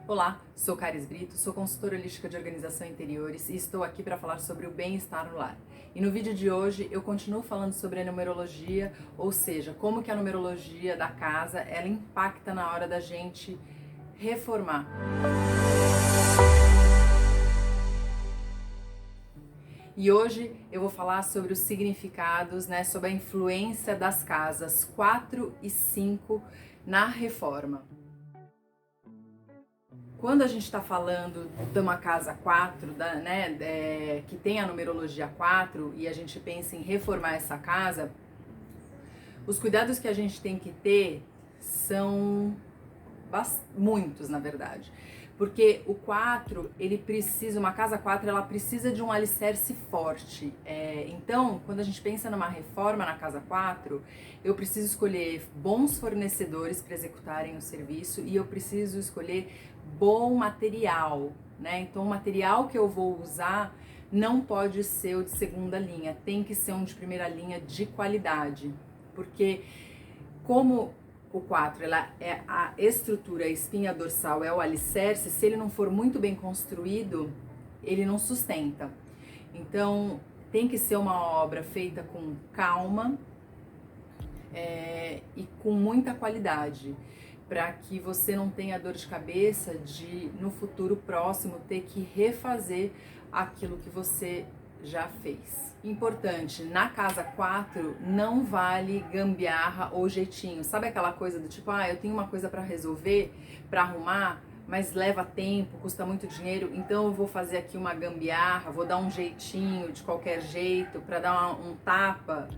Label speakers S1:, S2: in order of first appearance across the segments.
S1: Olá, sou Caris Brito, sou consultora holística de organização e interiores e estou aqui para falar sobre o bem-estar no lar. E no vídeo de hoje eu continuo falando sobre a numerologia, ou seja, como que a numerologia da casa ela impacta na hora da gente reformar. E hoje eu vou falar sobre os significados, sobre a influência das casas 4 e 5 na reforma. Quando a gente está falando de uma casa 4, que tem a numerologia 4 e a gente pensa em reformar essa casa, os cuidados que a gente tem que ter são muitos, na verdade. Porque o 4, ele precisa, uma casa 4, ela precisa de um alicerce forte. Então, quando a gente pensa numa reforma na casa 4, eu preciso escolher bons fornecedores para executarem o serviço e eu preciso escolher bom material, né? Então, o material que eu vou usar não pode ser o de segunda linha, tem que ser um de primeira linha de qualidade. Porque como o 4, ela é a estrutura, a espinha dorsal é o alicerce, se ele não for muito bem construído, ele não sustenta. Então, tem que ser uma obra feita com calma e com muita qualidade, para que você não tenha dor de cabeça de, no futuro próximo, ter que refazer aquilo que você já fez. Importante, na casa 4 não vale gambiarra ou jeitinho. Sabe aquela coisa do tipo, eu tenho uma coisa para resolver, para arrumar, mas leva tempo, custa muito dinheiro, então eu vou fazer aqui uma gambiarra, vou dar um jeitinho de qualquer jeito para dar um tapa.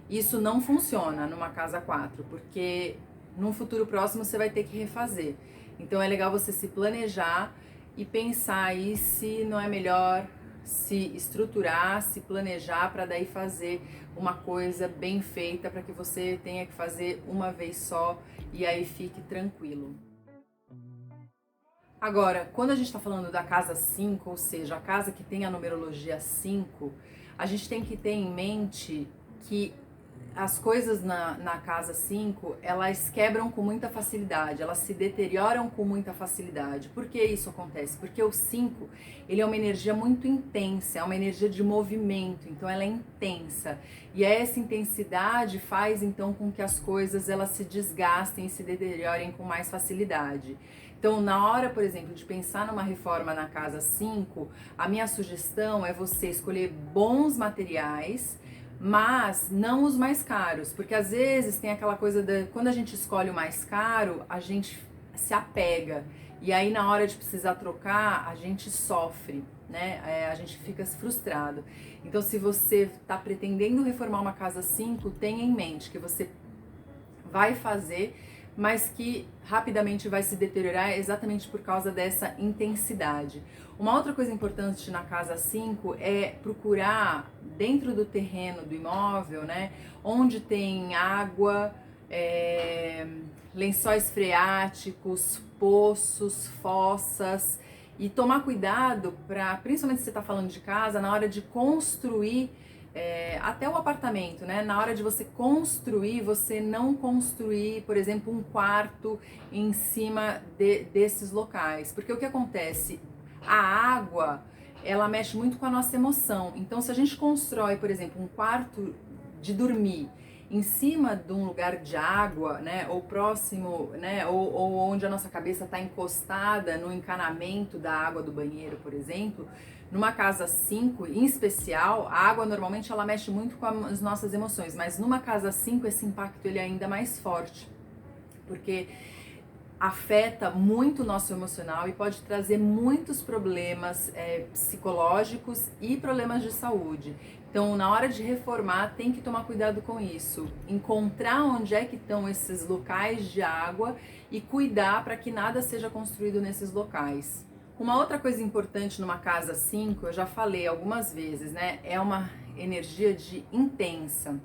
S1: Isso não funciona numa casa 4, porque num futuro próximo você vai ter que refazer. Então é legal você se planejar e pensar aí se não é melhor se estruturar, se planejar para daí fazer uma coisa bem feita para que você tenha que fazer uma vez só e aí fique tranquilo. Agora, quando a gente está falando da casa 5, ou seja, a casa que tem a numerologia 5, a gente tem que ter em mente que as coisas na casa 5, elas quebram com muita facilidade, elas se deterioram com muita facilidade. Por que isso acontece? Porque o 5, ele é uma energia muito intensa, é uma energia de movimento, então ela é intensa. E essa intensidade faz então com que as coisas elas se desgastem e se deteriorem com mais facilidade. Então, na hora, por exemplo, de pensar numa reforma na casa 5, a minha sugestão é você escolher bons materiais, mas não os mais caros, porque às vezes tem aquela coisa quando a gente escolhe o mais caro, a gente se apega e aí na hora de precisar trocar, a gente sofre, né? A gente fica frustrado. Então, se você está pretendendo reformar uma casa 5, tenha em mente que você vai fazer, mas que rapidamente vai se deteriorar exatamente por causa dessa intensidade. Uma outra coisa importante na casa 5 é procurar dentro do terreno do imóvel, onde tem água, lençóis freáticos, poços, fossas, e tomar cuidado para, principalmente se você está falando de casa, na hora de construir até o apartamento, na hora de você construir, você não construir, por exemplo, um quarto em cima desses locais, porque o que acontece? A água, ela mexe muito com a nossa emoção, então se a gente constrói, por exemplo, um quarto de dormir em cima de um lugar de água, ou próximo, ou onde a nossa cabeça está encostada no encanamento da água do banheiro, por exemplo, numa casa 5, em especial, a água normalmente ela mexe muito com as nossas emoções, mas numa casa 5 esse impacto ele é ainda mais forte, porque afeta muito o nosso emocional e pode trazer muitos problemas psicológicos e problemas de saúde. Então, na hora de reformar, tem que tomar cuidado com isso. Encontrar onde é que estão esses locais de água e cuidar para que nada seja construído nesses locais. Uma outra coisa importante numa casa 5, eu já falei algumas vezes, é uma energia de intensa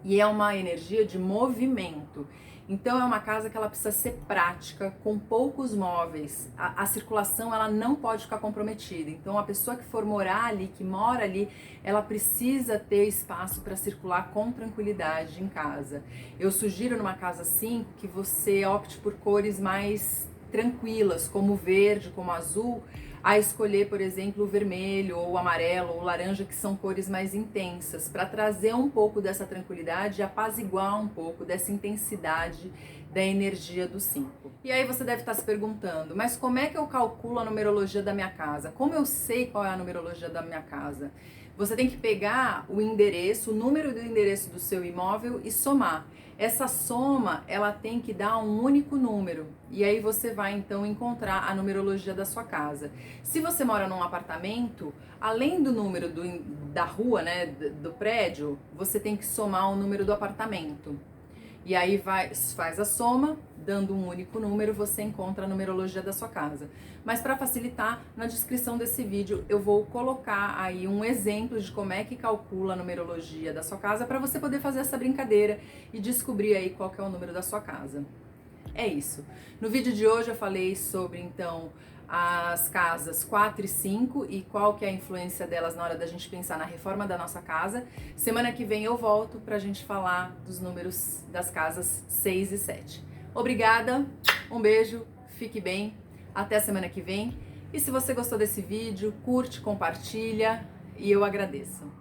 S1: e é uma energia de movimento. Então é uma casa que ela precisa ser prática, com poucos móveis. A circulação ela não pode ficar comprometida. Então a pessoa que for morar ali, que mora ali, ela precisa ter espaço para circular com tranquilidade em casa. Eu sugiro numa casa 5 que você opte por cores mais tranquilas, como o verde, como o azul, a escolher, por exemplo, o vermelho, ou o amarelo, ou o laranja, que são cores mais intensas, para trazer um pouco dessa tranquilidade e apaziguar um pouco dessa intensidade da energia do 5. E aí você deve estar se perguntando, mas como é que eu calculo a numerologia da minha casa? Como eu sei qual é a numerologia da minha casa? Você tem que pegar o endereço, o número do endereço do seu imóvel e somar. Essa soma, ela tem que dar um único número. E aí você vai então encontrar a numerologia da sua casa. Se você mora num apartamento, além do número da rua, né, do prédio, você tem que somar o número do apartamento. E aí faz a soma, dando um único número, você encontra a numerologia da sua casa. Mas para facilitar, na descrição desse vídeo eu vou colocar aí um exemplo de como é que calcula a numerologia da sua casa para você poder fazer essa brincadeira e descobrir aí qual que é o número da sua casa. É isso. No vídeo de hoje eu falei sobre, então, as casas 4 e 5 e qual que é a influência delas na hora da gente pensar na reforma da nossa casa. Semana que vem eu volto pra gente falar dos números das casas 6 e 7. Obrigada, um beijo, fique bem, até semana que vem. E se você gostou desse vídeo, curte, compartilha e eu agradeço.